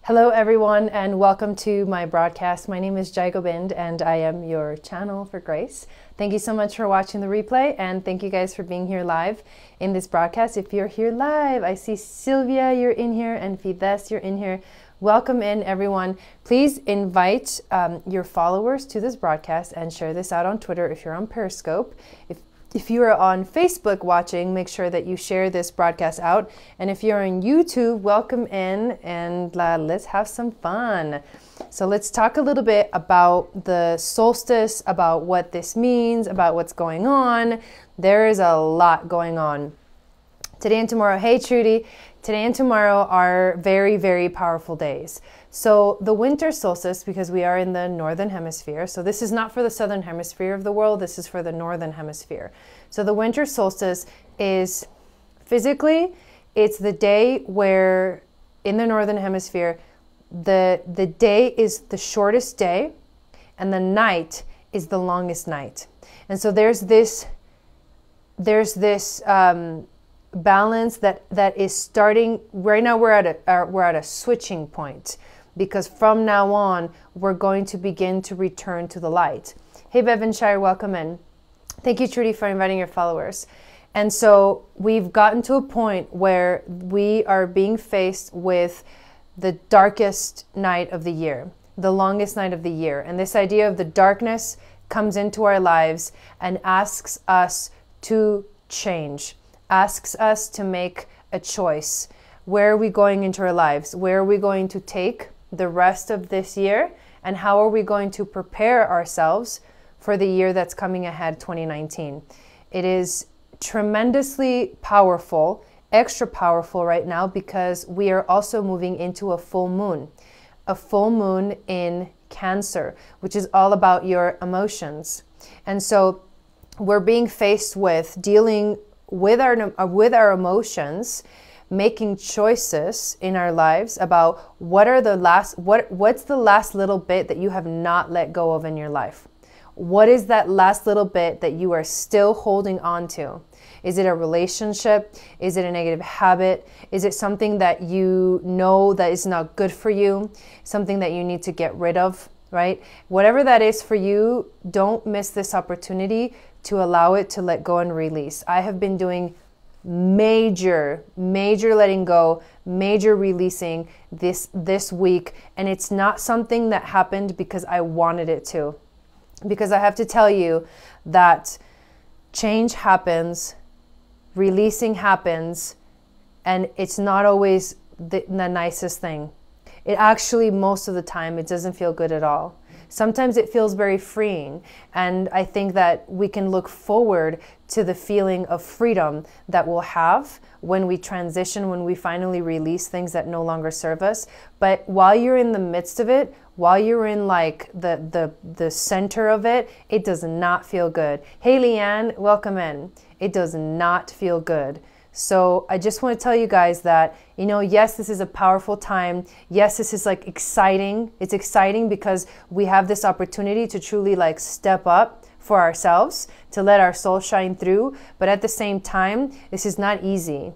Hello everyone and welcome to my broadcast. My name is Jai Gobind and I am your channel for grace. Thank you so much for watching the replay and thank you guys for being here live in this broadcast. If you're here live, I see Sylvia, you're in here, and Fides, you're in here. Welcome in everyone. Please invite your followers to this broadcast and share this out on Twitter if you're on Periscope. If you are on Facebook watching, make sure that you share this broadcast out. And if you're on YouTube, welcome in and let's have some fun. So let's talk a little bit about the solstice, about what this means, about what's going on. There is a lot going on. Today and tomorrow, hey Trudy, today and tomorrow are very, very powerful days. So the winter solstice, because we are in the northern hemisphere, so this is not for the southern hemisphere of the world, this is for the northern hemisphere. So the winter solstice is physically, it's the day where in the northern hemisphere, the day is the shortest day and the night is the longest night. And so there's this balance that is starting right now. We're at a switching point, because from now on we're going to begin to return to the light. Hey Bevanshire, welcome in. Thank you Trudy for inviting your followers. And so we've gotten to a point where we are being faced with the darkest night of the year, the longest night of the year. And this idea of the darkness comes into our lives and asks us to change, asks us to make a choice. Where are we going into our lives? Where are we going to take the rest of this year? And how are we going to prepare ourselves for the year that's coming ahead, 2019? It is tremendously powerful, extra powerful right now, because we are also moving into a full moon in Cancer, which is all about your emotions. And so we're being faced with dealing with our emotions, making choices in our lives about what's the last little bit that you have not let go of in your life. What is that last little bit that you are still holding on to? Is it a relationship? Is it a negative habit? Is it something that you know that is not good for you? Something that you need to get rid of, right? Whatever that is for you, don't miss this opportunity to allow it to let go and release. I have been doing major letting go, major releasing this week, and it's not something that happened because I wanted it to. Because I have to tell you that change happens, releasing happens, and it's not always the nicest thing. It actually, most of the time, it doesn't feel good at all. Sometimes it feels very freeing, and I think that we can look forward to the feeling of freedom that we'll have when we transition, when we finally release things that no longer serve us. But while you're in the midst of it, while you're in like the center of it, it does not feel good. Hey Leanne, welcome in. It does not feel good. So I just want to tell you guys that, yes, this is a powerful time. Yes, this is like exciting. It's exciting because we have this opportunity to truly like step up for ourselves, to let our soul shine through. But at the same time, this is not easy.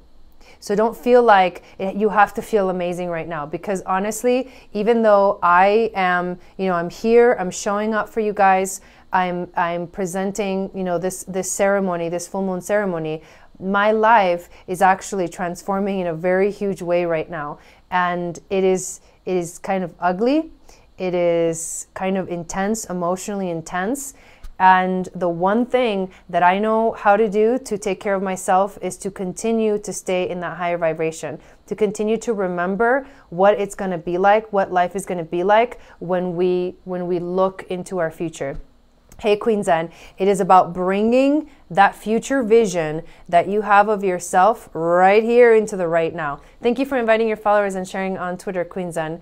So don't feel like you have to feel amazing right now, because honestly, even though I am, I'm here, I'm showing up for you guys, I'm presenting, this ceremony, this full moon ceremony, my life is actually transforming in a very huge way right now. And it is kind of ugly. It is kind of intense, emotionally intense. And the one thing that I know how to do to take care of myself is to continue to stay in that higher vibration, to continue to remember what it's going to be like, what life is going to be like when we look into our future. Hey Queen Zen, it is about bringing that future vision that you have of yourself right here into the right now. Thank you for inviting your followers and sharing on Twitter, Queen Zen.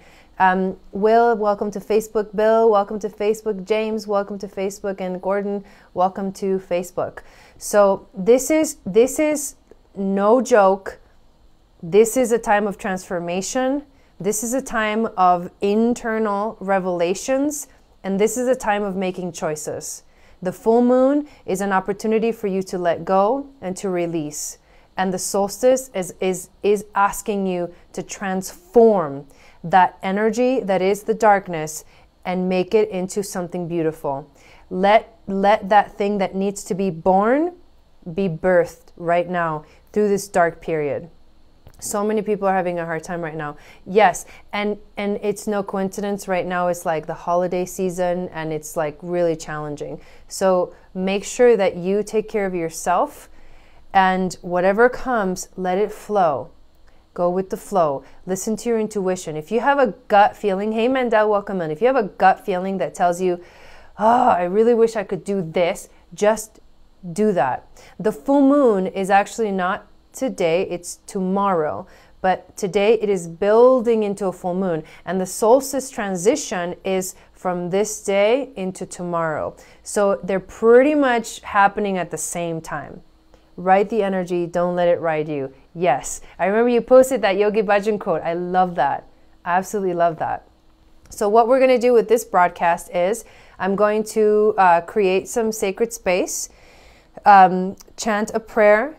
Will, welcome to Facebook. Bill, welcome to Facebook. James, welcome to Facebook. And Gordon, welcome to Facebook. So this is no joke. This is a time of transformation. This is a time of internal revelations. And this is a time of making choices. The full moon is an opportunity for you to let go and to release. And the solstice is asking you to transform. that energy that is the darkness and make it into something beautiful. Let that thing that needs to be born be birthed right now through this dark period. So many people are having a hard time right now. Yes, and it's no coincidence right now. It's like the holiday season and it's like really challenging. So make sure that you take care of yourself, and whatever comes, let it flow. Go with the flow. Listen to your intuition. If you have a gut feeling, hey Mandel, welcome in. If you have a gut feeling that tells you, oh, I really wish I could do this, just do that. The full moon is actually not today, it's tomorrow. But today it is building into a full moon. And the solstice transition is from this day into tomorrow. So they're pretty much happening at the same time. Ride the energy, don't let it ride you. Yes, I remember you posted that Yogi Bhajan quote. I love that. I absolutely love that. So what we're going to do with this broadcast is I'm going to create some sacred space, chant a prayer,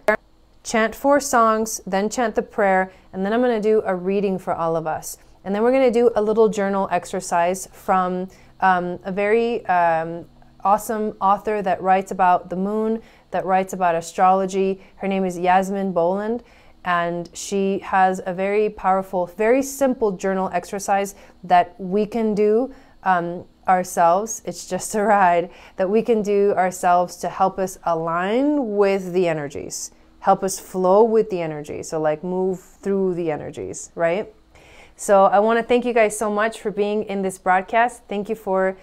chant 4 songs, then chant the prayer, and then I'm going to do a reading for all of us. And then we're going to do a little journal exercise from a very awesome author that writes about the moon, that writes about astrology. Her name is Yasmin Boland, and she has a very powerful, very simple journal exercise that we can do ourselves. It's just a ride that we can do ourselves to help us align with the energies, help us flow with the energy. So like move through the energies, right? So I want to thank you guys so much for being in this broadcast. Thank you for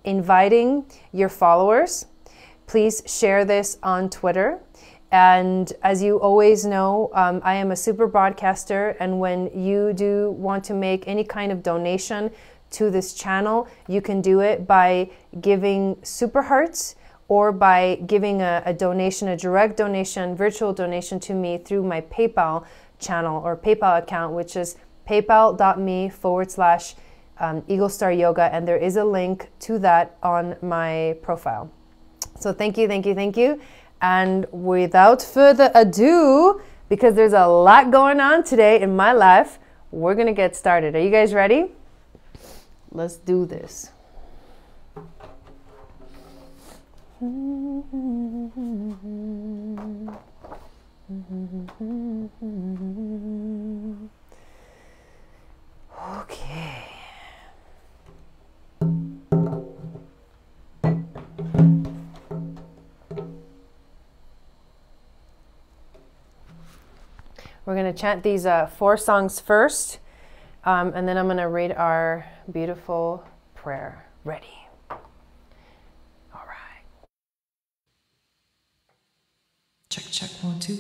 inviting your followers. Please share this on Twitter. And as you always know, I am a super broadcaster. And when you do want to make any kind of donation to this channel, you can do it by giving super hearts, or by giving a donation, a direct donation, virtual donation to me through my PayPal channel or PayPal account, which is paypal.me/Eagle Star Yoga. And there is a link to that on my profile. So thank you, thank you, thank you. And without further ado, because there's a lot going on today in my life, we're going to get started. Are you guys ready? Let's do this. Okay. We're going to chant these 4 songs first, and then I'm going to read our beautiful prayer. Ready? All right. Check, check, 1, 2.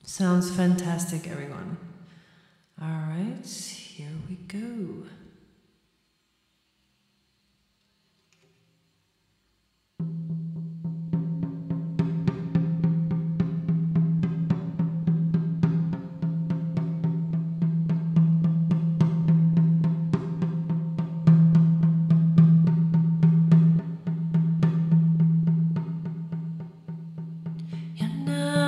Sounds fantastic, everyone. All right, here we go. Yana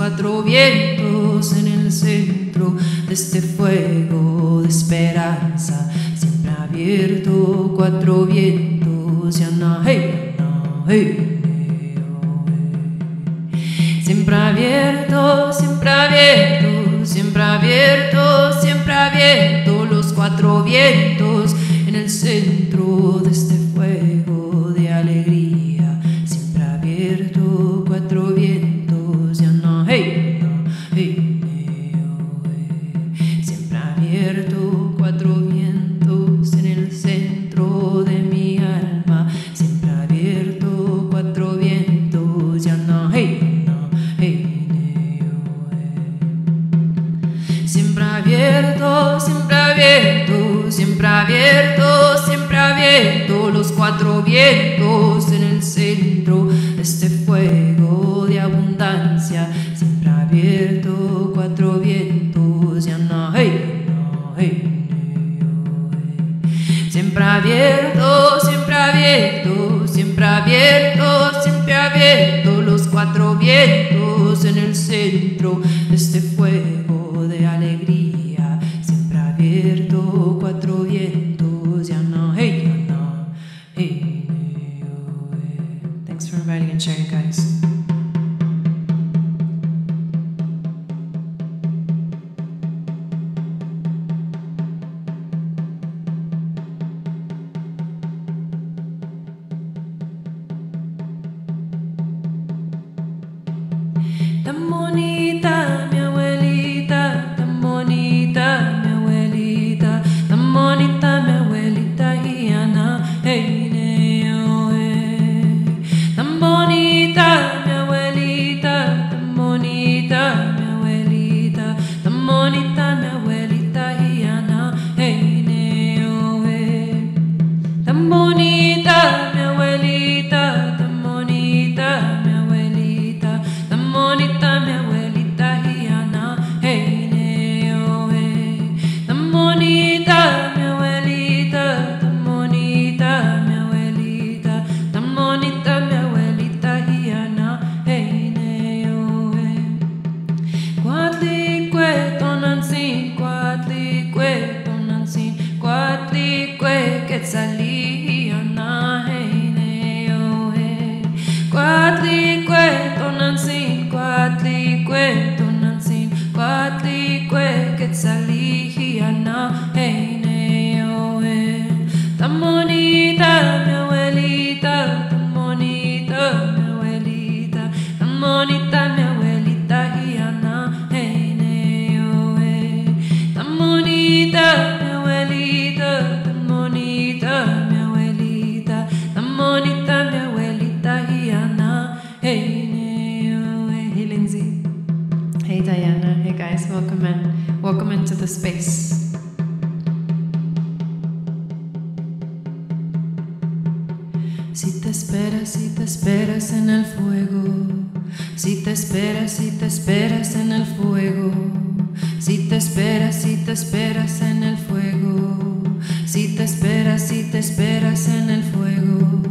cuatro vientos en el centro de este fuego de esperanza. Siempre abierto, cuatro vientos, ya no, hey, no, hey, siempre abierto, siempre abierto, siempre abierto, siempre abierto, los cuatro vientos en el centro de este fuego de alegría. Siempre abierto, cuatro vientos, ya no, hey, no, hey, siempre abierto, cuatro vientos en el centro de mi alma. Siempre abierto, cuatro vientos, ya no, hey. Siempre abierto, siempre abierto, siempre abierto, siempre abierto, los cuatro vientos en el centro de este fuego de abundancia. Siempre abierto, cuatro vientos, ya no, hey, no, hey, siempre abierto, siempre abierto, siempre abierto, siempre abierto, los cuatro vientos en el centro de este fuego de alegría. Siempre abierto, cuatro vientos, ya no, hey, ya no, hey, thanks for inviting and sharing, guys. Tan bonita mi abuelita, tan bonita mi abuelita, tan bonita mi abuelita Giana, hey, neo, tan bonita mi abuelita, tan bonita mi abuelita, tan bonita mi abuelita Giana, hey, neo, tan bonita mi abuelita, tan bonita mi abuelita, tan bonita mi abuelita Giana, hey, neo, tan bonita mi abuelita, tan bonita mi abuelita, tan bonita mi abuelita Giana, hey, neo, Cuatlicue tonantzin, cuatlicue tonantzin, cuatlicue quetzalí Giana, hey, neo, Cuatlicue tonantzin, cuatlicue tonantzin, cuatlicue quetzalí Giana, hey, neo, tan bonita mi abuelita, tan bonita mi abuelita, tan bonita mi abuelita Giana, hey, neo, tan bonita mi abuelita, tan bonita mi abuelita, tan bonita mi abuelita Giana, hey, neo, hey, Lindsay, hey, Diana, hey guys, welcome into the space. Si te esperas en el fuego, si te esperas en el fuego, si te esperas en el fuego, si te esperas en el fuego,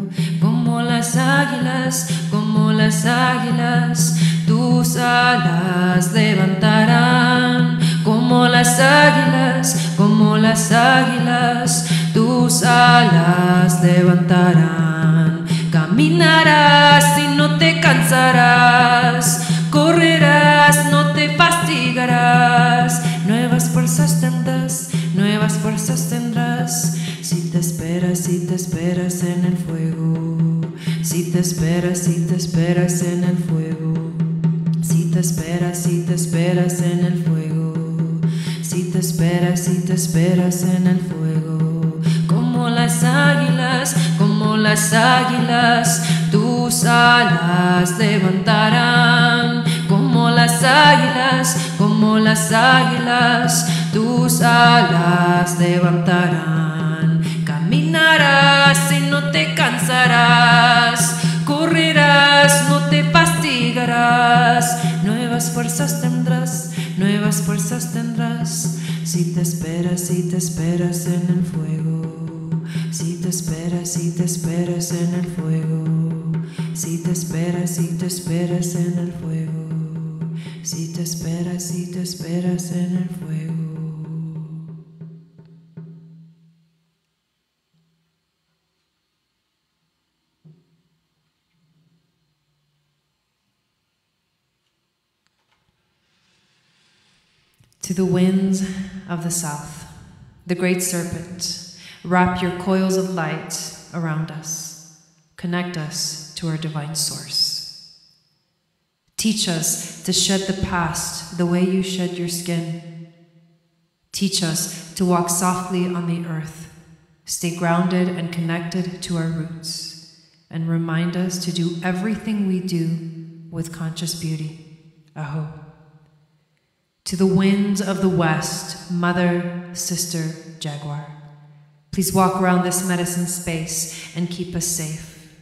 como las águilas, tus alas levantarán, como las águilas, tus alas levantarán. Caminarás y no te cansarás, correrás, no te fatigarás, nuevas fuerzas tendrás, si te esperas en el fuego, si te esperas en el fuego, si te esperas en el fuego, si te esperas en el fuego, como las águilas, tus alas levantarán, como las águilas, tus alas levantarán. Caminarás y no te cansarás, correrás, no te fatigarás, nuevas fuerzas tendrás, si te esperas en el fuego, si te esperas en el fuego, si te esperas en el fuego, si te esperas en el fuego. To the winds of the south, the great serpent, wrap your coils of light around us. Connect us to our divine source. Teach us to shed the past the way you shed your skin. Teach us to walk softly on the earth, stay grounded and connected to our roots, and remind us to do everything we do with conscious beauty. Aho. To the winds of the west, mother, sister, jaguar, please walk around this medicine space and keep us safe.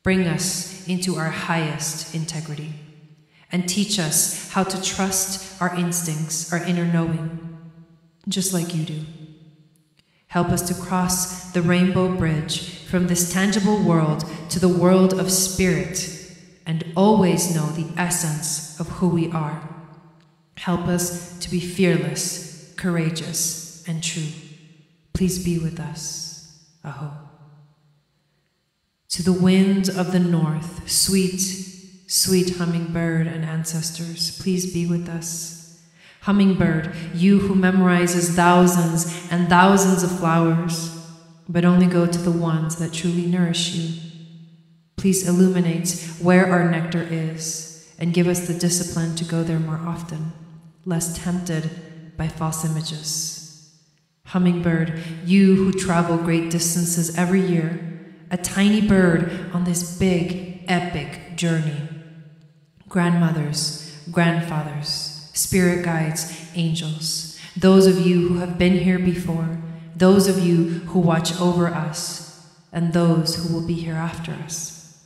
Bring us into our highest integrity and teach us how to trust our instincts, our inner knowing, just like you do. Help us to cross the rainbow bridge from this tangible world to the world of spirit and always know the essence of who we are. Help us to be fearless, courageous, and true. Please be with us. Aho. To the winds of the north, sweet, sweet hummingbird and ancestors, please be with us. Hummingbird, you who memorizes thousands and thousands of flowers, but only go to the ones that truly nourish you. Please illuminate where our nectar is and give us the discipline to go there more often, less tempted by false images. Hummingbird, you who travel great distances every year, a tiny bird on this big, epic journey. Grandmothers, grandfathers, spirit guides, angels, those of you who have been here before, those of you who watch over us, and those who will be here after us.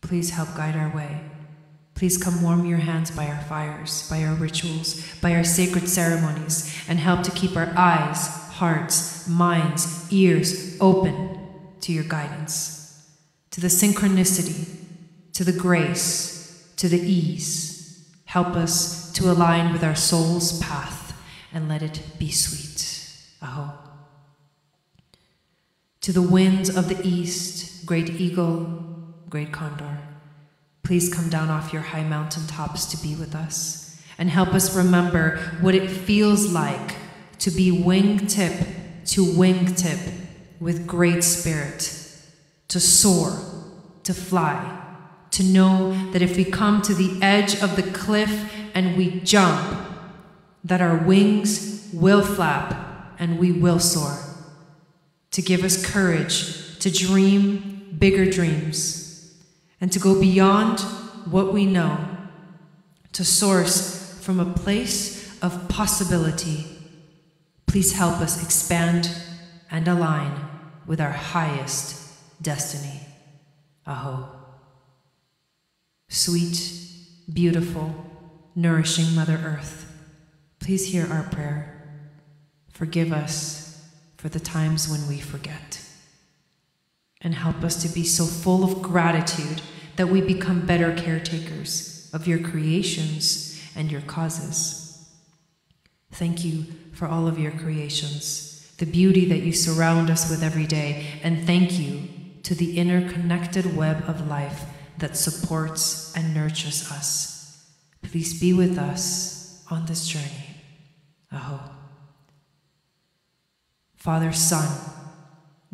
Please help guide our way. Please come warm your hands by our fires, by our rituals, by our sacred ceremonies, and help to keep our eyes, hearts, minds, ears open to your guidance, to the synchronicity, to the grace, to the ease. Help us to align with our soul's path and let it be sweet. Aho. To the winds of the east, great eagle, great condor, please come down off your high mountain tops to be with us and help us remember what it feels like to be wingtip to wingtip with great spirit, to soar, to fly, to know that if we come to the edge of the cliff and we jump, that our wings will flap and we will soar, to give us courage to dream bigger dreams, and to go beyond what we know, to source from a place of possibility. Please help us expand and align with our highest destiny. Aho. Sweet, beautiful, nourishing Mother Earth, please hear our prayer. Forgive us for the times when we forget. And help us to be so full of gratitude that we become better caretakers of your creations and your causes. Thank you for all of your creations, the beauty that you surround us with every day, and thank you to the interconnected web of life that supports and nurtures us. Please be with us on this journey. Aho. Father Sun,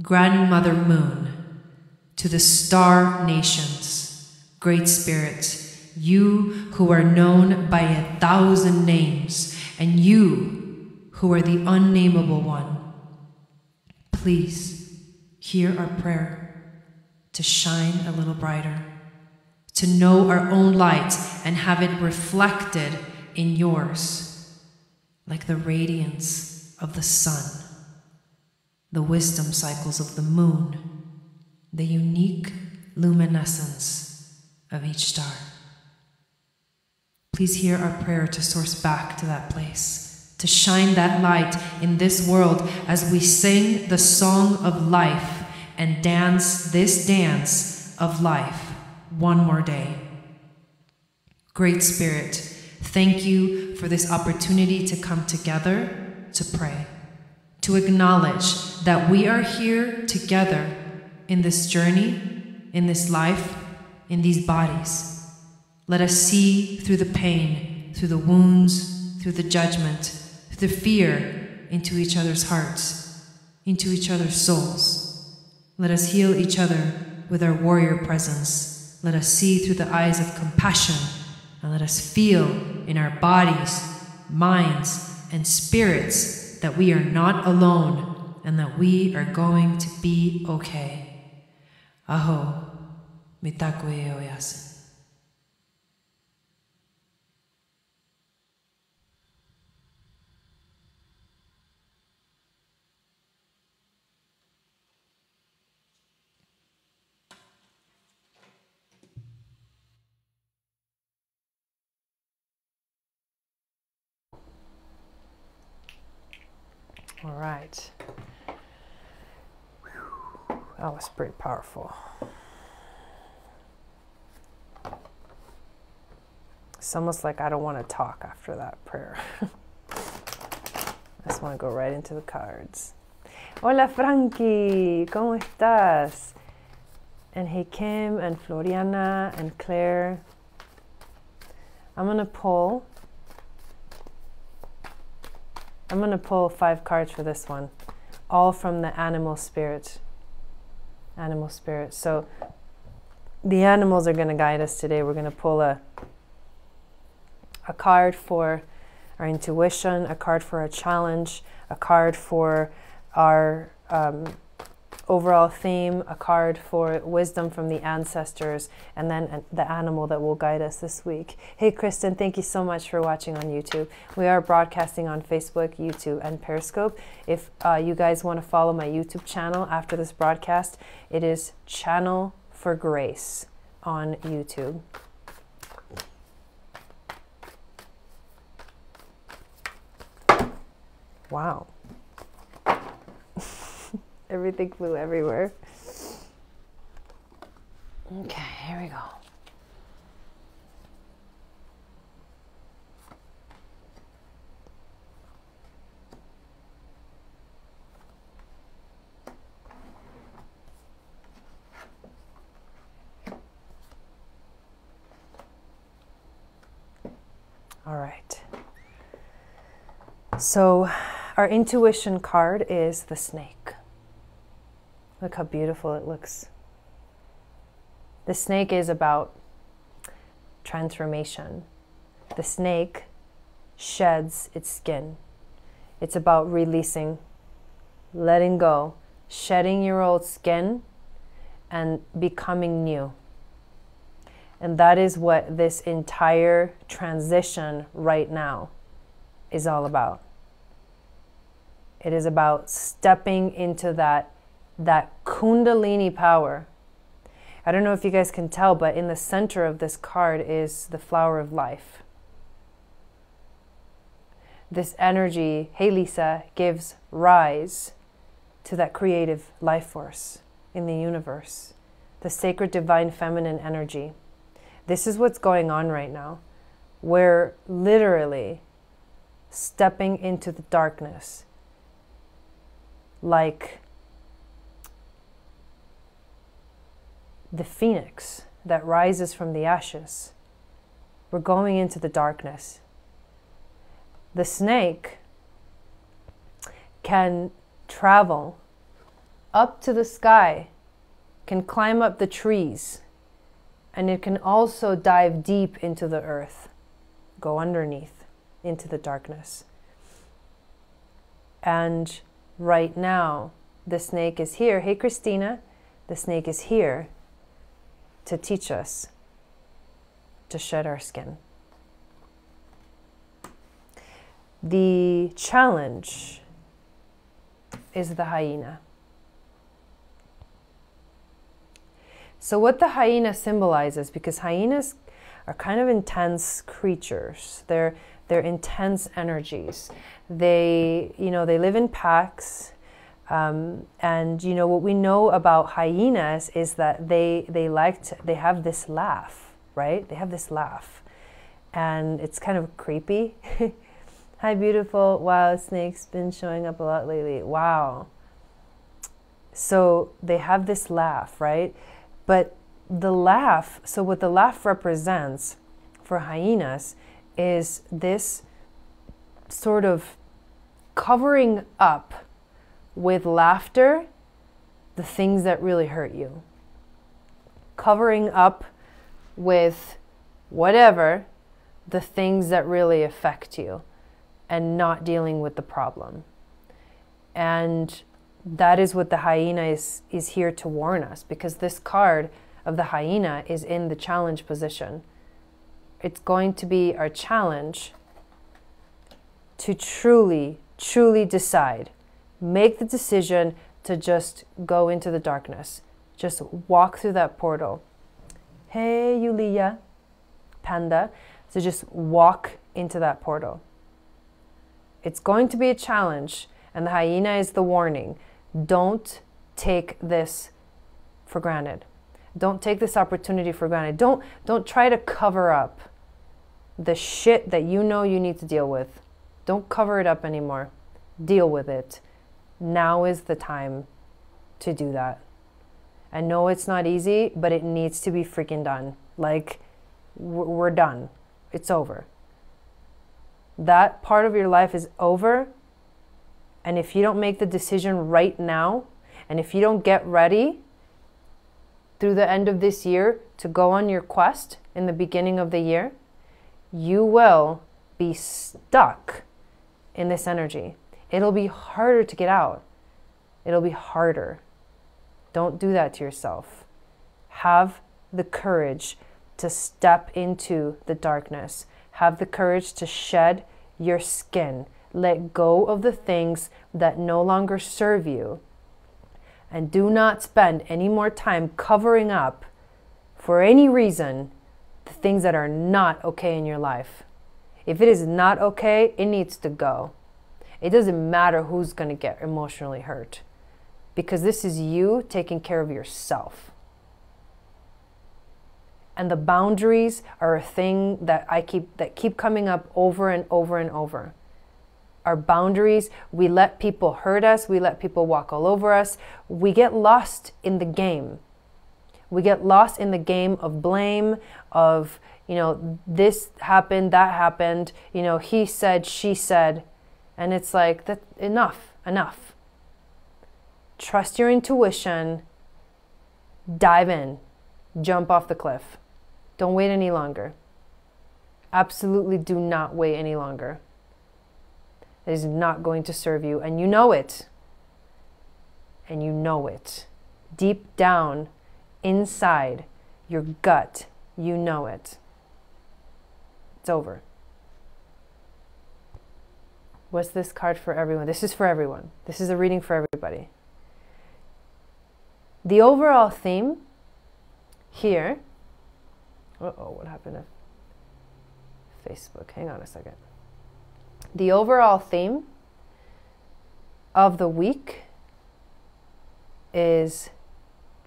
Grandmother Moon, to the star nations, Great Spirit, you who are known by 1,000 names, and you who are the unnameable one, please hear our prayer to shine a little brighter, to know our own light and have it reflected in yours, like the radiance of the sun, the wisdom cycles of the moon, the unique luminescence of each star. Please hear our prayer to source back to that place, to shine that light in this world as we sing the song of life and dance this dance of life one more day. Great Spirit, Thank you for this opportunity to come together to pray, to acknowledge that we are here together in this journey, in this life, in these bodies. Let us see through the pain, through the wounds, through the judgment, through the fear, into each other's hearts, into each other's souls. Let us heal each other with our warrior presence. Let us see through the eyes of compassion, and let us feel in our bodies, minds, and spirits that we are not alone and that we are going to be okay. Aho, mitakue oyasin. All right. That was pretty powerful. It's almost like I don't want to talk after that prayer. I just want to go right into the cards. Hola Frankie, ¿cómo estás? And hey Kim and Floriana and Claire. I'm going to pull 5 cards for this one, all from the animal spirit. Animal spirit. So the animals are going to guide us today. We're going to pull a card for our intuition, a card for a challenge, a card for our overall theme, a card for wisdom from the ancestors, and then the animal that will guide us this week. Hey Kristen, thank you so much for watching on YouTube. We are broadcasting on Facebook, YouTube, and Periscope. If you guys want to follow my YouTube channel after this broadcast, it is Channel for Grace on YouTube. Wow. Everything flew everywhere. Okay, here we go. All right. So our intuition card is the snake. Look how beautiful it looks. The snake is about transformation. The snake sheds its skin. It's about releasing, letting go, shedding your old skin and becoming new. And that is what this entire transition right now is all about. It is about stepping into that Kundalini power. I don't know if you guys can tell, but in the center of this card is the flower of life. This energy, hey Lisa, gives rise to that creative life force in the universe, the sacred divine feminine energy. This is what's going on right now. We're literally stepping into the darkness like the phoenix that rises from the ashes. We're going into the darkness. The snake can travel up to the sky, can climb up the trees, and it can also dive deep into the earth, go underneath into the darkness. And right now, the snake is here. Hey, Christina, the snake is here to teach us to shed our skin. The challenge is the hyena. So what the hyena symbolizes, because hyenas are kind of intense creatures. They're intense energies. They live in packs. And what we know about hyenas is that they have this laugh, right? They have this laugh. and it's kind of creepy. Hi, beautiful. Wow, snake's been showing up a lot lately. Wow. So they have this laugh, right? But the laugh, so what the laugh represents for hyenas is this sort of covering up with laughter the things that really hurt you. Covering up with whatever the things that really affect you, and not dealing with the problem. And that is what the hyena is here to warn us, because this card of the hyena is in the challenge position. It's going to be our challenge to truly, truly decide. Make the decision to just go into the darkness. Just walk through that portal. Hey, Yulia, Panda. So just walk into that portal. It's going to be a challenge, and the hyena is the warning. Don't take this for granted. Don't take this opportunity for granted. Don't try to cover up the shit that you know you need to deal with. Don't cover it up anymore. Deal with it. Now is the time to do that. I know it's not easy, but it needs to be freaking done. Like, we're done. It's over. That part of your life is over. And if you don't make the decision right now, and if you don't get ready through the end of this year to go on your quest in the beginning of the year, you will be stuck in this energy. It'll be harder to get out. It'll be harder. Don't do that to yourself. Have the courage to step into the darkness. Have the courage to shed your skin. Let go of the things that no longer serve you. And do not spend any more time covering up, for any reason, the things that are not okay in your life. If it is not okay, it needs to go. It doesn't matter who's going to get emotionally hurt, because this is you taking care of yourself. And the boundaries are a thing that keep coming up over and over and over. Our boundaries, we let people hurt us, we let people walk all over us. We get lost in the game. We get lost in the game of blame, of, this happened, that happened, he said, she said. And it's like, that enough. Trust your intuition, dive in, jump off the cliff. Don't wait any longer. Absolutely do not wait any longer. It is not going to serve you, and you know it. And you know it. Deep down, inside your gut, you know it. It's over. What's this card for everyone? This is for everyone. This is a reading for everybody. The overall theme here... what happened to Facebook? Hang on a second. The overall theme of the week is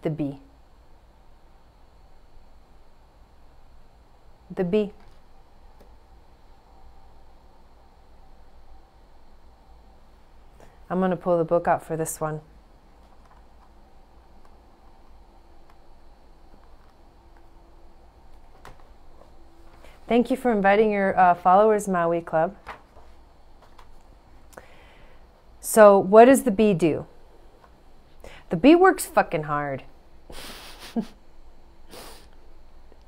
the bee. The bee. I'm going to pull the book out for this one. Thank you for inviting your followers, Maui Club. So what does the bee do? The bee works fucking hard.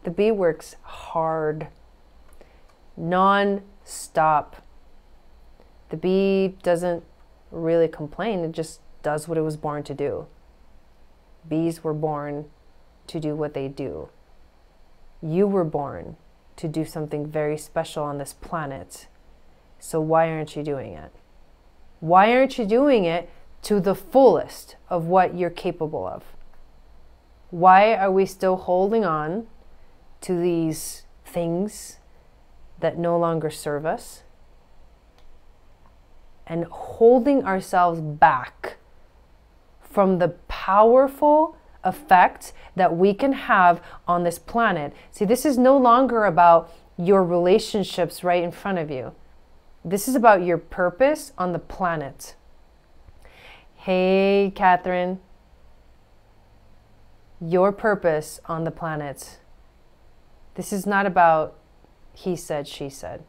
The bee works hard. Non-stop. The bee doesn't really complain. It just does what it was born to do. Bees were born to do what they do. You were born to do something very special on this planet. So why aren't you doing it? Why aren't you doing it to the fullest of what you're capable of? Why are we still holding on to these things that no longer serve us? And holding ourselves back from the powerful effect that we can have on this planet. See, this is no longer about your relationships right in front of you. This is about your purpose on the planet. Hey, Catherine. Your purpose on the planet. This is not about he said, she said.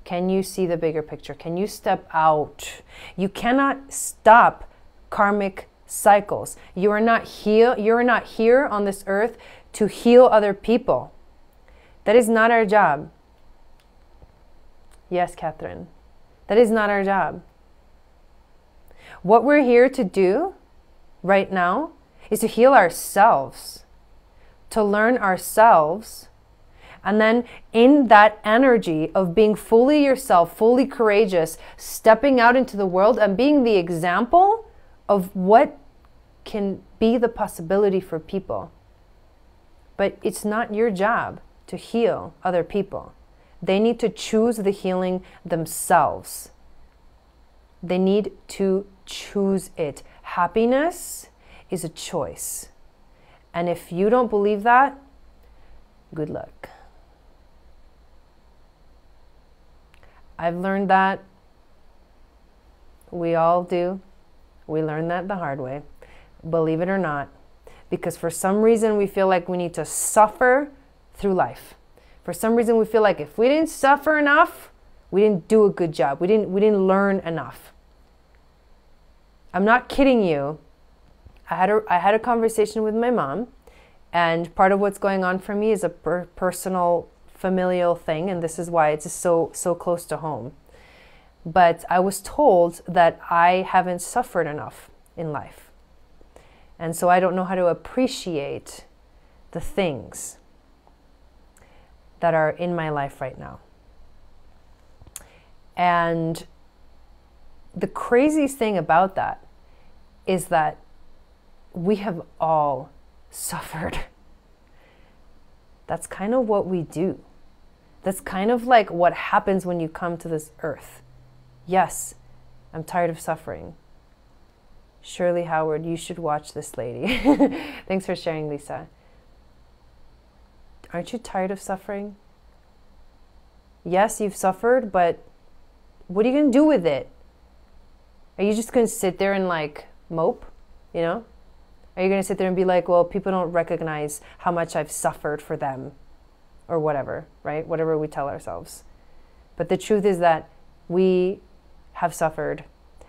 Can you see the bigger picture? Can you step out? You cannot stop karmic cycles. You are not here on this earth to heal other people. That is not our job. Yes, Catherine. That is not our job. What we're here to do right now is to heal ourselves, to learn ourselves, and then in that energy of being fully yourself, fully courageous, stepping out into the world and being the example of what can be the possibility for people. But it's not your job to heal other people. They need to choose the healing themselves. They need to choose it. Happiness is a choice. And if you don't believe that, good luck. I've learned that. We all do. We learn that the hard way. Believe it or not. Because for some reason we feel like we need to suffer through life. For some reason we feel like if we didn't suffer enough, we didn't do a good job. We didn't learn enough. I'm not kidding you. I had a conversation with my mom, and part of what's going on for me is a personal, familial thing, and this is why it's so close to home. But I was told that I haven't suffered enough in life. And so I don't know how to appreciate the things that are in my life right now. And the craziest thing about that is that we have all suffered. That's kind of what we do. That's kind of like what happens when you come to this earth. Yes, I'm tired of suffering. Shirley Howard, you should watch this lady. Thanks for sharing, Lisa. Aren't you tired of suffering? Yes, you've suffered, but what are you going to do with it? Are you just going to sit there and like mope, you know? Are you going to sit there and be like, well, people don't recognize how much I've suffered for them or whatever, right? Whatever we tell ourselves. But the truth is that we have suffered,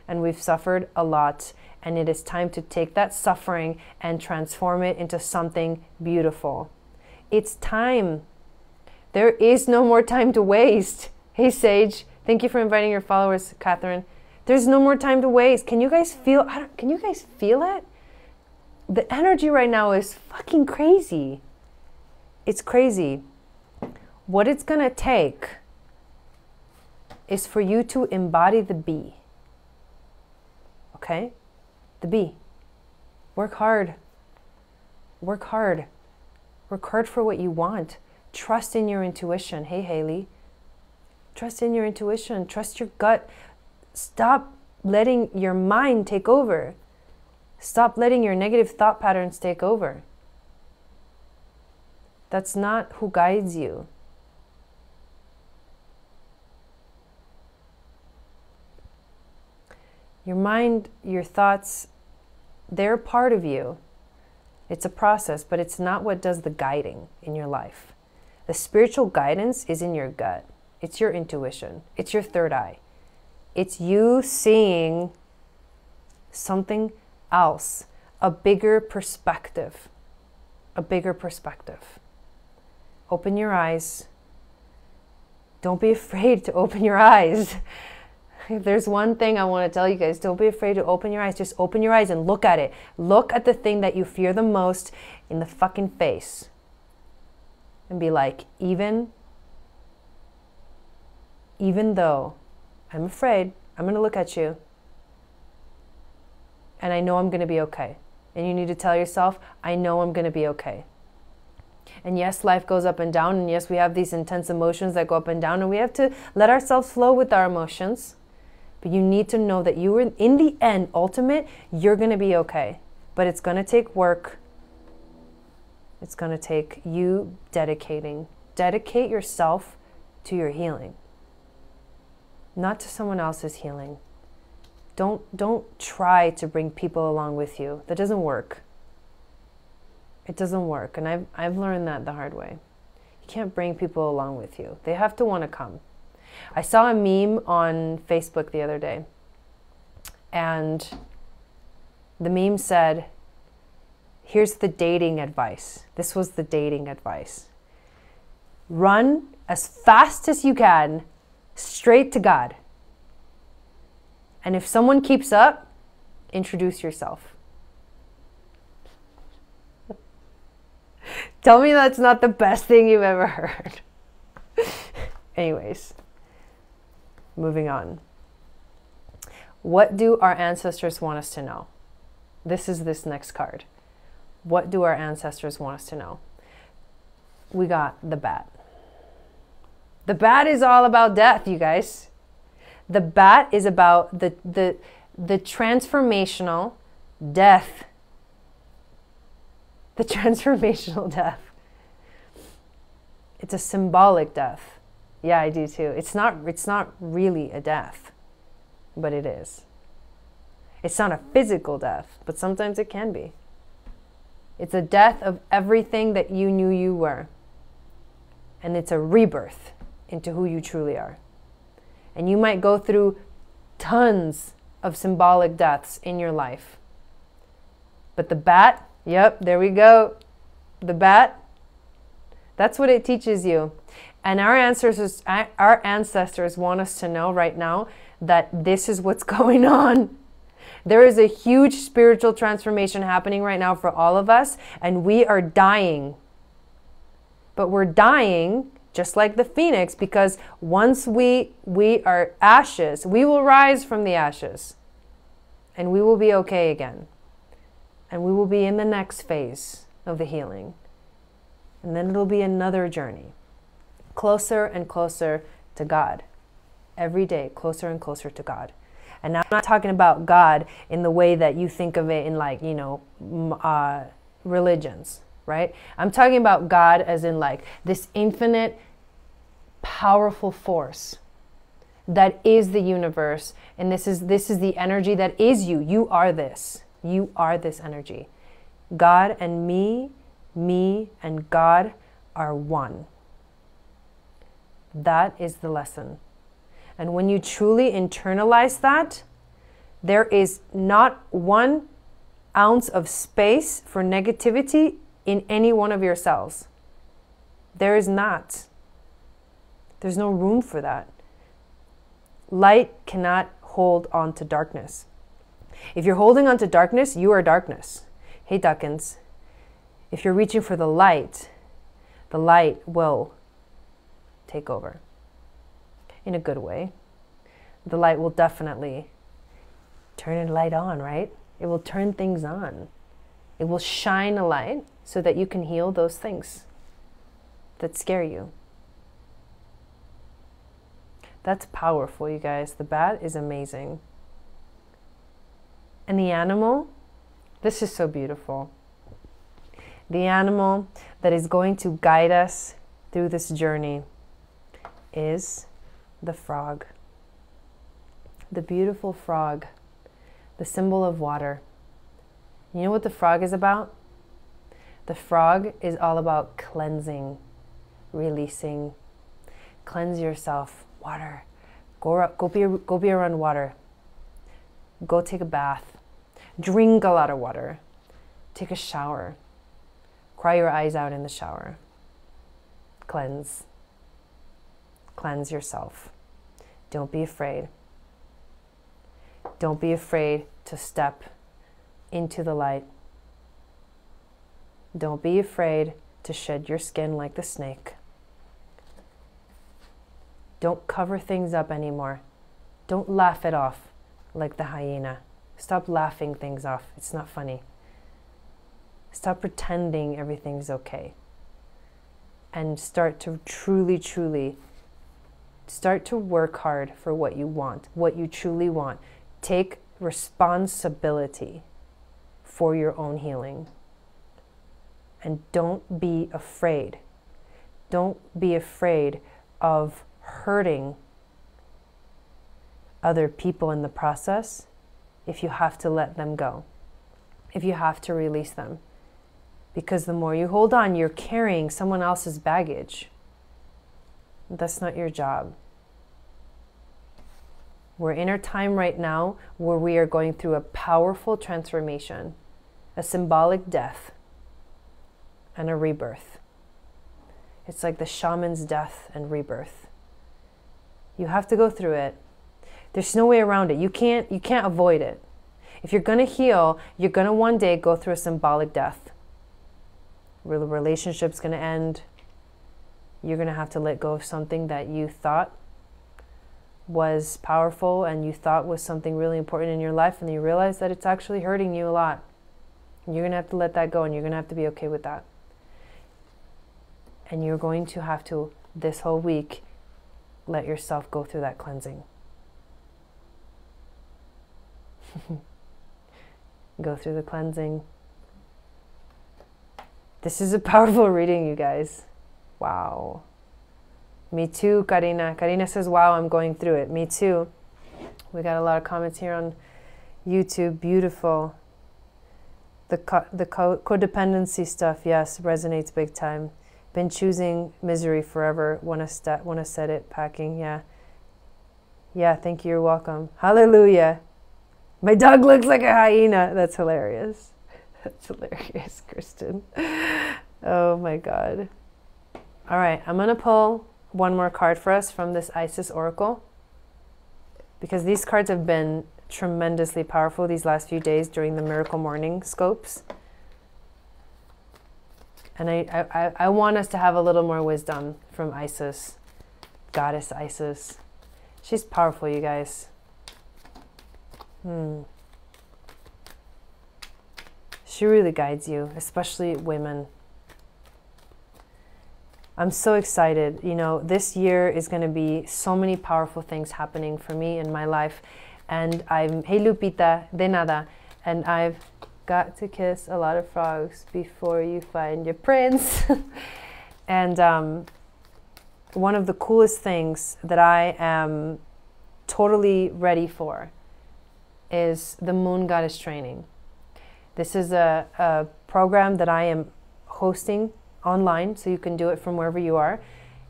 and we've suffered a lot, and it is time to take that suffering and transform it into something beautiful. It's time. There is no more time to waste. Hey, Sage, thank you for inviting your followers, Catherine. There's no more time to waste. Can you guys feel it? The energy right now is fucking crazy. It's crazy. What it's gonna take is for you to embody the bee. Okay? The bee. Work hard. Work hard. Work hard for what you want. Trust in your intuition. Hey, Haley. Trust in your intuition. Trust your gut. Stop letting your mind take over. Stop letting your negative thought patterns take over. That's not who guides you. Your mind, your thoughts, they're part of you. It's a process, but it's not what does the guiding in your life. The spiritual guidance is in your gut. It's your intuition. It's your third eye. It's you seeing something else, a bigger perspective. A bigger perspective. Open your eyes. Don't be afraid to open your eyes. If there's one thing I want to tell you guys, don't be afraid to open your eyes. Just open your eyes and look at it. Look at the thing that you fear the most in the fucking face. And be like, even though I'm afraid, I'm going to look at you. And I know I'm going to be okay. And you need to tell yourself, I know I'm going to be okay. And yes, life goes up and down. And yes, we have these intense emotions that go up and down. And we have to let ourselves flow with our emotions. But you need to know that you are, in the end, ultimate, you're going to be okay. But it's going to take work. It's going to take you dedicating Dedicate yourself to your healing, not to someone else's healing. Don't try to bring people along with you. That doesn't work. It doesn't work. And I've learned that the hard way. You can't bring people along with you. They have to want to come. I saw a meme on Facebook the other day, and the meme said, here's the dating advice. This was the dating advice. Run as fast as you can, straight to God. And if someone keeps up, introduce yourself. Tell me that's not the best thing you've ever heard. Anyways, moving on. What do our ancestors want us to know? This is this next card. What do our ancestors want us to know? We got the bat. The bat is all about death, you guys. The bat is about the transformational death. The transformational death. It's a symbolic death. Yeah, I do too. It's not really a death, but it is. It's not a physical death, but sometimes it can be. It's a death of everything that you knew you were. And it's a rebirth into who you truly are. And you might go through tons of symbolic deaths in your life. But the bat, yep, there we go. The bat, that's what it teaches you. And our ancestors want us to know right now that this is what's going on. There is a huge spiritual transformation happening right now for all of us, and we are dying. But we're dying just like the phoenix, because once we are ashes, we will rise from the ashes, and we will be okay again. And we will be in the next phase of the healing. And then it'll be another journey, closer and closer to God. Every day, closer and closer to God. And now I'm not talking about God in the way that you think of it in, like, you know, religions, right? I'm talking about God as in like this infinite, powerful force that is the universe. And this is the energy that is you. You are this. You are this energy. God and me and God are one. That is the lesson. And when you truly internalize that, there is not 1 ounce of space for negativity in any one of your cells. There is not. There's no room for that. Light cannot hold on to darkness. If you're holding on to darkness, you are darkness. Hey, Duckins. If you're reaching for the light will take over. In a good way. The light will definitely turn a light on, right? It will turn things on. It will shine a light so that you can heal those things that scare you. That's powerful, you guys. The bat is amazing. And the animal, this is so beautiful. The animal that is going to guide us through this journey is the frog. The beautiful frog, the symbol of water. You know what the frog is about? The frog is all about cleansing, releasing. Cleanse yourself. Water. Go be around water. Go take a bath. Drink a lot of water. Take a shower. Cry your eyes out in the shower. Cleanse. Cleanse yourself. Don't be afraid. Don't be afraid to step into the light. Don't be afraid to shed your skin like the snake. Don't cover things up anymore. Don't laugh it off like the hyena. Stop laughing things off. It's not funny. Stop pretending everything's okay. And start to truly start to work hard for what you want, what you truly want. Take responsibility for your own healing. And don't be afraid Don't be afraid of hurting other people in the process if you have to let them go, if you have to release them. Because the more you hold on, you're carrying someone else's baggage. That's not your job. We're in our time right now where we are going through a powerful transformation, a symbolic death, and a rebirth. It's like the shaman's death and rebirth. You have to go through it. There's no way around it. You can't avoid it. If you're going to heal, you're going to one day go through a symbolic death. Where the relationship's going to end. You're going to have to let go of something that you thought was powerful and you thought was something really important in your life, and you realize that it's actually hurting you a lot. And you're going to have to let that go, and you're going to have to be okay with that. And you're going to have to, this whole week, let yourself go through that cleansing. Go through the cleansing. This is a powerful reading, you guys. Wow. Me too, Karina. Karina says, wow, I'm going through it. Me too. We got a lot of comments here on YouTube. Beautiful. The codependency stuff, yes, resonates big time. Been choosing misery forever. Wanna set it, packing, yeah. Yeah, thank you, you're welcome. Hallelujah. My dog looks like a hyena. That's hilarious. That's hilarious, Kristen. Oh my God. All right, I'm gonna pull one more card for us from this Isis Oracle, because these cards have been tremendously powerful these last few days during the Miracle Morning scopes. And I want us to have a little more wisdom from Isis, Goddess Isis. She's powerful, you guys. She really guides you, especially women. I'm so excited. You know, this year is going to be so many powerful things happening for me in my life. And hey Lupita, de nada. And I've got to kiss a lot of frogs before you find your prince. And one of the coolest things that I am totally ready for is the Moon Goddess Training. This is a program that I am hosting online, so you can do it from wherever you are.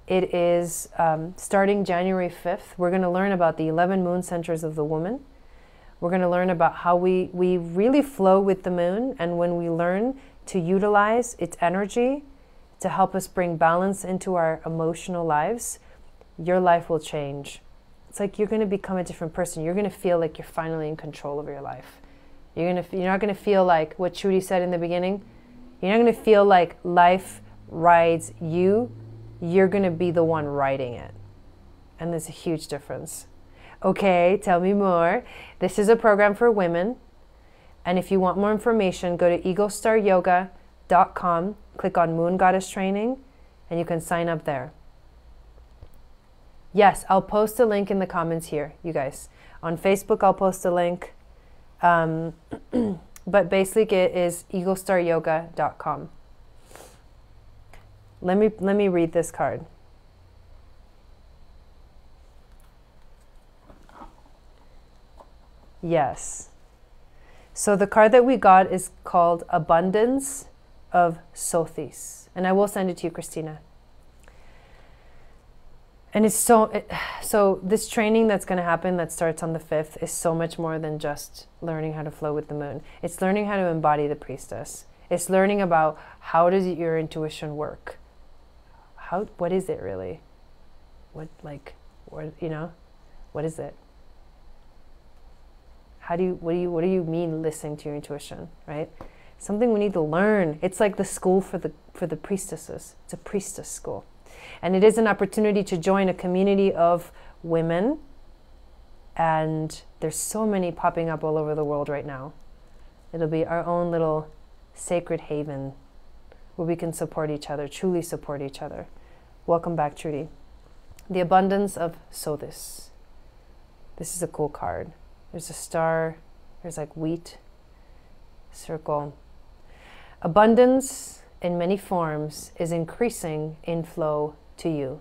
It is starting January 5th. We're going to learn about the 11 moon centers of the woman. We're going to learn about how we really flow with the moon, and when we learn to utilize its energy to help us bring balance into our emotional lives, your life will change. It's like you're going to become a different person. You're going to feel like you're finally in control of your life. You're not going to feel like what Trudy said in the beginning. You're not going to feel like life rides you. You're going to be the one riding it. And there's a huge difference. Okay, tell me more. This is a program for women. And if you want more information, go to egostaryoga.com, click on Moon Goddess Training, and you can sign up there. Yes, I'll post a link in the comments here, you guys. On Facebook, I'll post a link. But basically it is egostaryoga.com. Let me read this card. Yes. So the card that we got is called Abundance of Sothis. And I will send it to you, Christina. And it's so this training that's going to happen that starts on the 5th is so much more than just learning how to flow with the moon. It's learning how to embody the priestess. It's learning about how does your intuition work? What is it really? What is it? What do you mean listening to your intuition, right? Something we need to learn. It's like the school for the priestesses. It's a priestess school. And it is an opportunity to join a community of women. And there's so many popping up all over the world right now. It'll be our own little sacred haven where we can support each other, truly support each other. Welcome back, Trudy. The Abundance of Sothis. This is a cool card. There's a star. There's like wheat. Circle. Abundance in many forms is increasing in flow to you.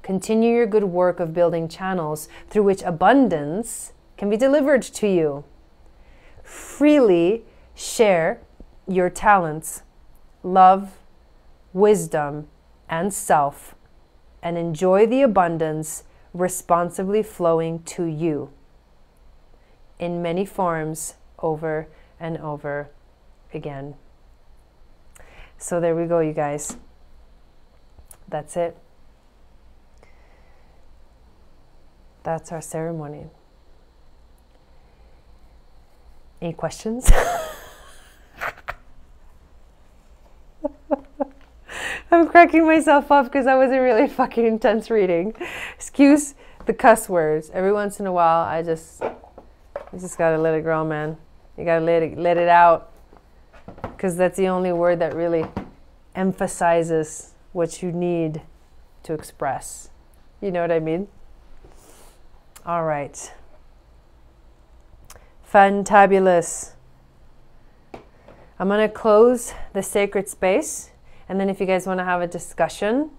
Continue your good work of building channels through which abundance can be delivered to you. Freely share your talents, love, wisdom, and self, and enjoy the abundance responsibly flowing to you in many forms over and over again. So there we go, you guys. That's it. That's our ceremony. Any questions? I'm cracking myself up because that was a really fucking intense reading. Excuse the cuss words. Every once in a while, I just gotta let it grow, man. You gotta let it out, because that's the only word that really emphasizes what you need to express. You know what I mean? All right. Fantabulous. I'm gonna close the sacred space, and then if you guys want to have a discussion,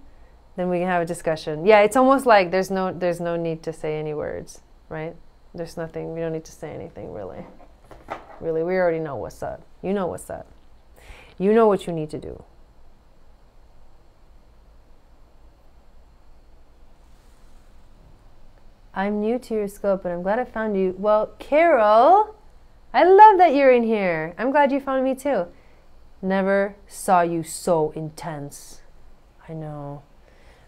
then we can have a discussion. Yeah, it's almost like there's no need to say any words, right? There's nothing. We don't need to say anything, really. Really, we already know what's up. You know what's up. You know what you need to do. I'm new to your scope, but I'm glad I found you. Well, Carol, I love that you're in here. I'm glad you found me too. Never saw you so intense. I know.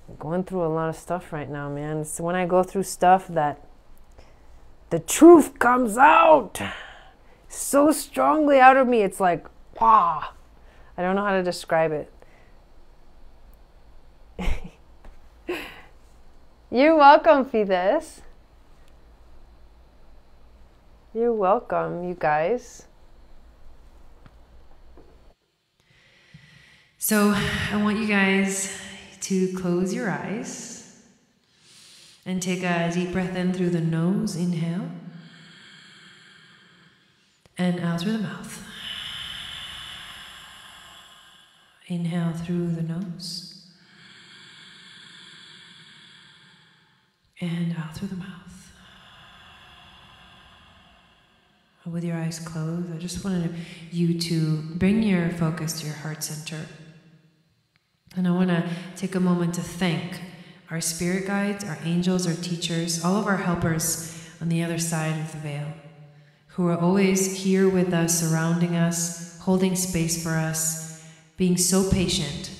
I'm going through a lot of stuff right now, man. It's when I go through stuff that the truth comes out so strongly out of me. It's like, wow. I don't know how to describe it. You're welcome, Fides. You're welcome, you guys. So I want you guys to close your eyes and take a deep breath in through the nose. Inhale. And out through the mouth. Inhale through the nose. And out through the mouth. With your eyes closed, I just wanted you to bring your focus to your heart center. And I want to take a moment to thank our spirit guides, our angels, our teachers, all of our helpers on the other side of the veil, who are always here with us, surrounding us, holding space for us, being so patient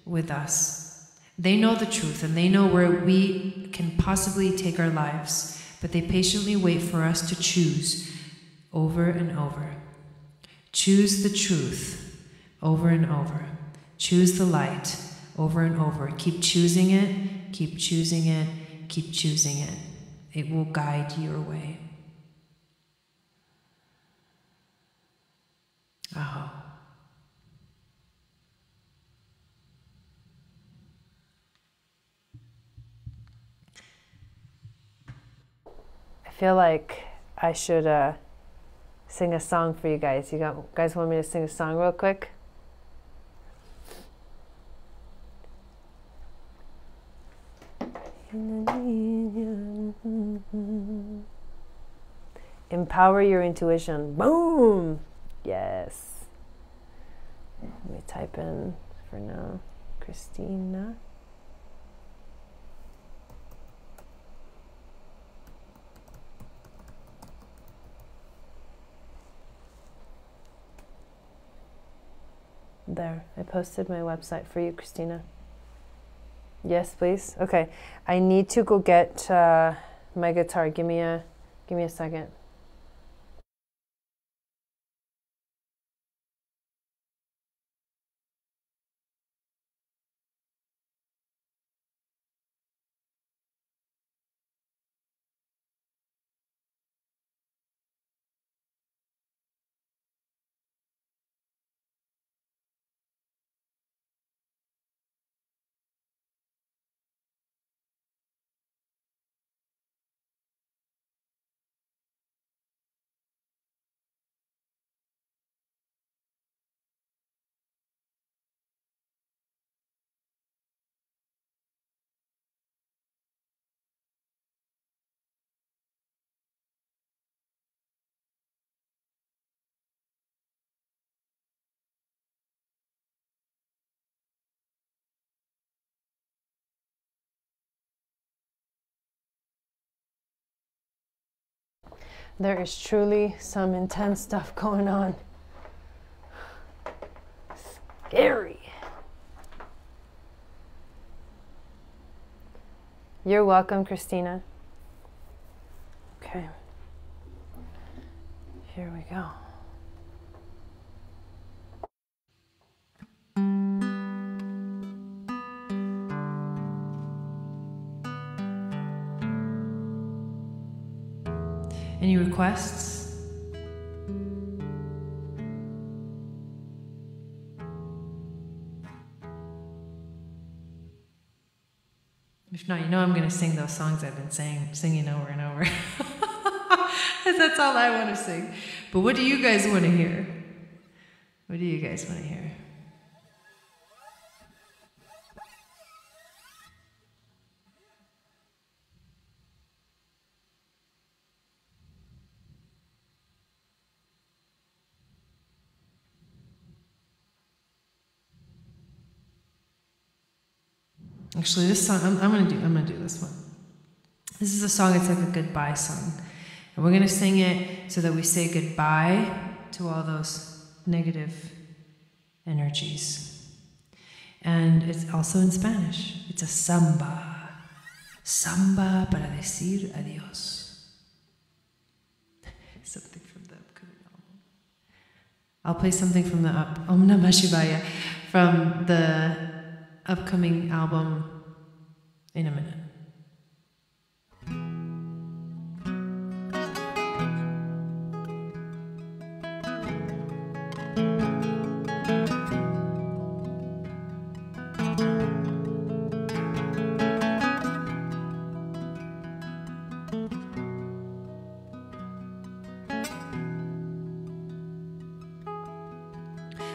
with us. They know the truth and they know where we can possibly take our lives, but they patiently wait for us to choose over and over. Choose the truth over and over. Choose the light over and over. Keep choosing it, keep choosing it, keep choosing it. It will guide your way. Aho. I feel like I should sing a song for you guys. You guys want me to sing a song real quick? Empower your intuition. Boom! Yes. Let me type in for now. Christina. There, I posted my website for you, Christina. Yes, please. Okay, I need to go get my guitar. Give me a second. There is truly some intense stuff going on. Scary. You're welcome, Christina. Okay. Here we go. Any requests? If not, you know I'm going to sing those songs I've been singing over and over. That's all I want to sing. But what do you guys want to hear? What do you guys want to hear? Actually, this song I'm gonna do this one. This is a song. It's like a goodbye song, and we're gonna sing it so that we say goodbye to all those negative energies. And it's also in Spanish. It's a samba, samba para decir adiós. Something from the upcoming album. I'll play something from the Om Namah Shivaya from the upcoming album in a minute.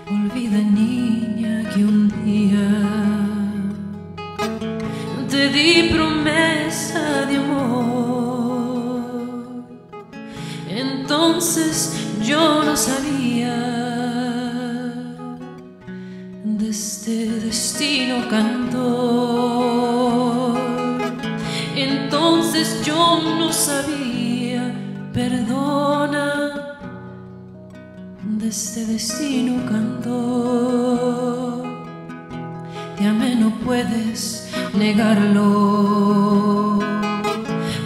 Olvida, niña, que un día te di promesa de amor. Entonces yo no sabía de este destino cantor. Entonces yo no sabía, perdona, de este destino cantor. Te amé, no puedes negarlo.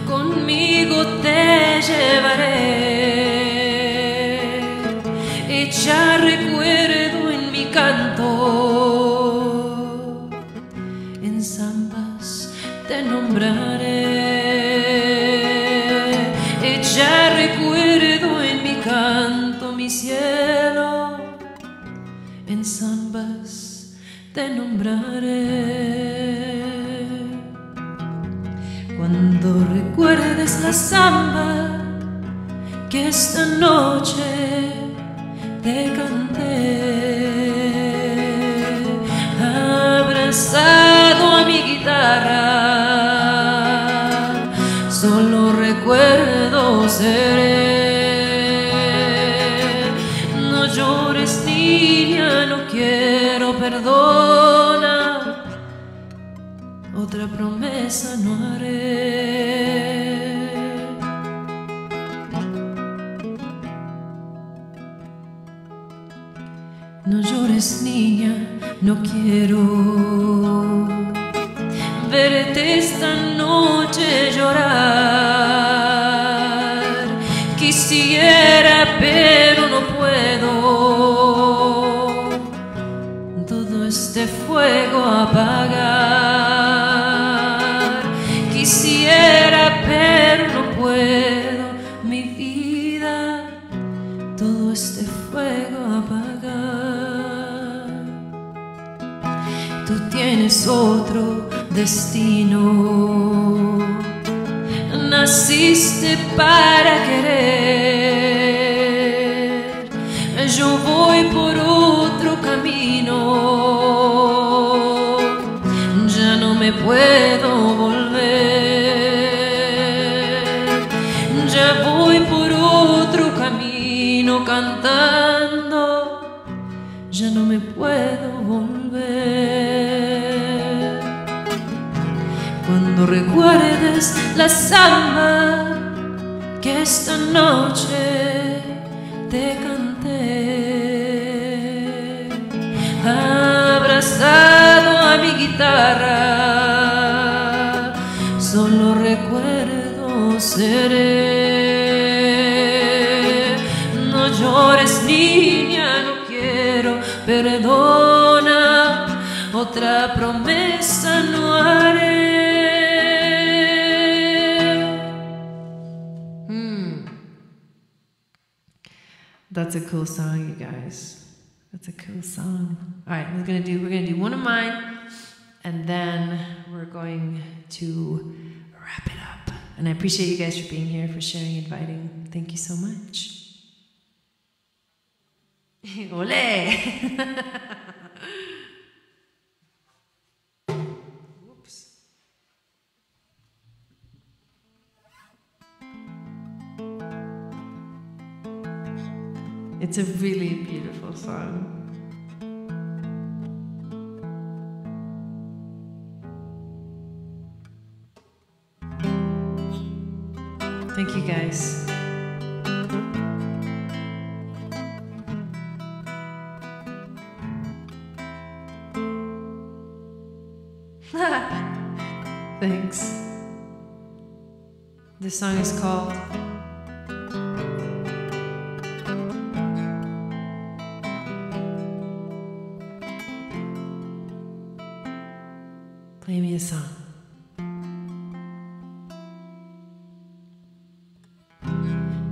Conmigo te llevaré, echar recuerdo en mi canto. En zambas te nombraré, echar recuerdo en mi canto, mi cielo. En zambas te nombraré. Cuando recuerdes la samba que esta noche te canté, abrazado a mi guitarra, solo recuerdo seré. No llores, niña, no quiero, perdona, otra promesa no haré. No llores, niña, no quiero verte esta noche llorar. Quisiera, pero no puedo, todo este fuego apagar. Quisiera, pero no puedo, mi vida, todo este fuego apagar. Tú tienes otro destino, naciste para querer, yo voy por otro camino, ya no me puedo volver, ya voy por otro camino cantando, ya no me puedo volver. Cuando recuerdes la samba que esta noche te canté, abrazado a mi guitarra, solo recuerdo seré. No llores, niña, no quiero, perdona, otra promesa no haré. That's a cool song, you guys. That's a cool song. All right, we're gonna do one of mine, and then we're going to wrap it up. And I appreciate you guys for being here, for sharing, inviting. Thank you so much. Ole! Whoops. It's a really beautiful song. Thank you, guys. Thanks. This song is called Play Me a Song.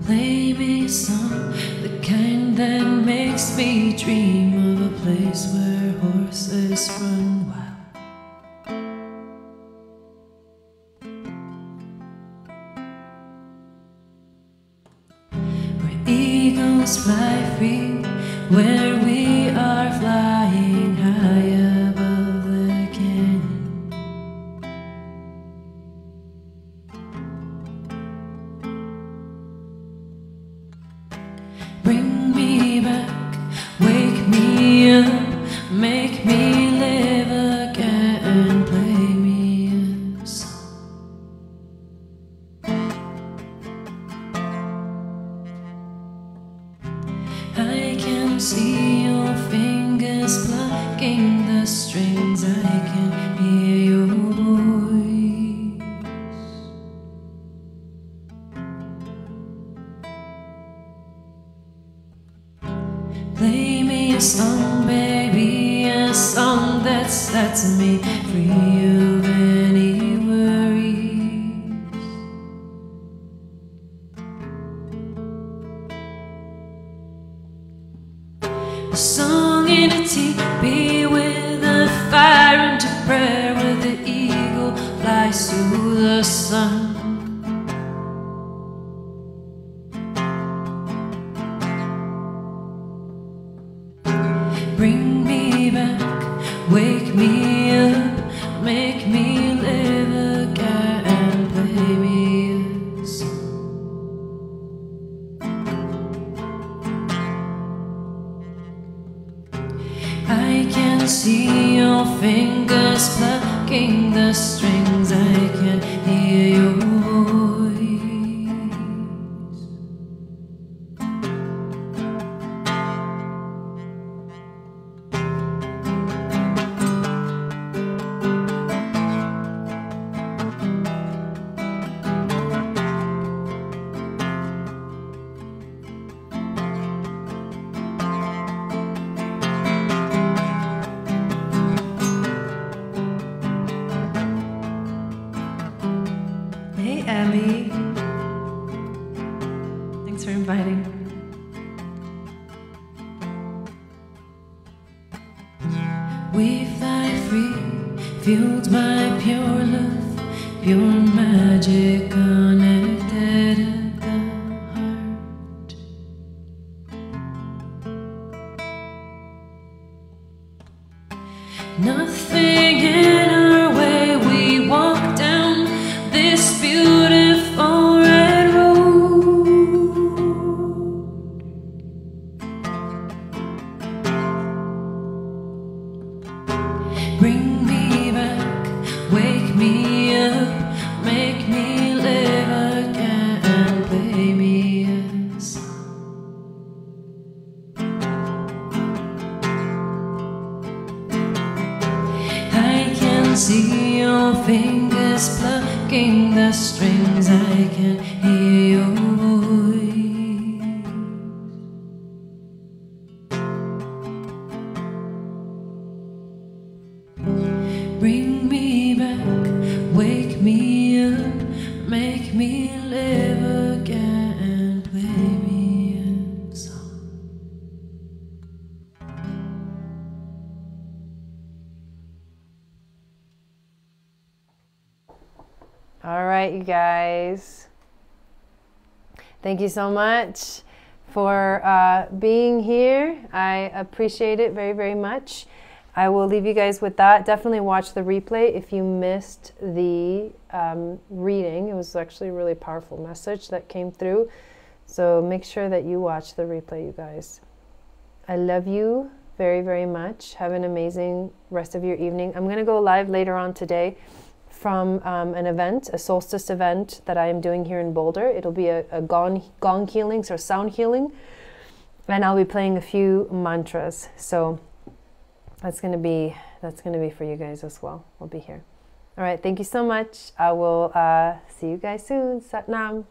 Play me a song, the kind that makes me dream of a place where horses run wild, where eagles fly free, where we are flying high above the canyon. Bring me back, wake me up, make me live again, play me a song. I can see your fingers plucking the strings, I can hear your voice. Play me a song, baby, a song that sets me free of any worries. A song in a teepee with a fire and a prayer, where the eagle flies to the sun. Bring me back, wake me up, make me live again, play me a song. I can see your fingers plucking the strings, I can hear your voice. Hey, Ellie. Thanks for inviting. We fly free, fueled by pure love, pure magic connected at the heart. Nothing in our way, we walk down this beautiful red road. Bring me back, wake me up, make me live fingers plucking the strings, I can hear your voice. Bring me back, wake me up, make me live again, play me a song. All right, you guys. Thank you so much for being here. I appreciate it very, very much. I will leave you guys with that. Definitely watch the replay if you missed the reading. It was actually a really powerful message that came through. So make sure that you watch the replay, you guys. I love you very, very much. Have an amazing rest of your evening. I'm going to go live later on today from an event, a solstice event that I am doing here in Boulder. It'll be a gong healing, so sound healing. And I'll be playing a few mantras. So that's gonna be for you guys as well. We'll be here. All right, thank you so much. I will see you guys soon. Sat Nam.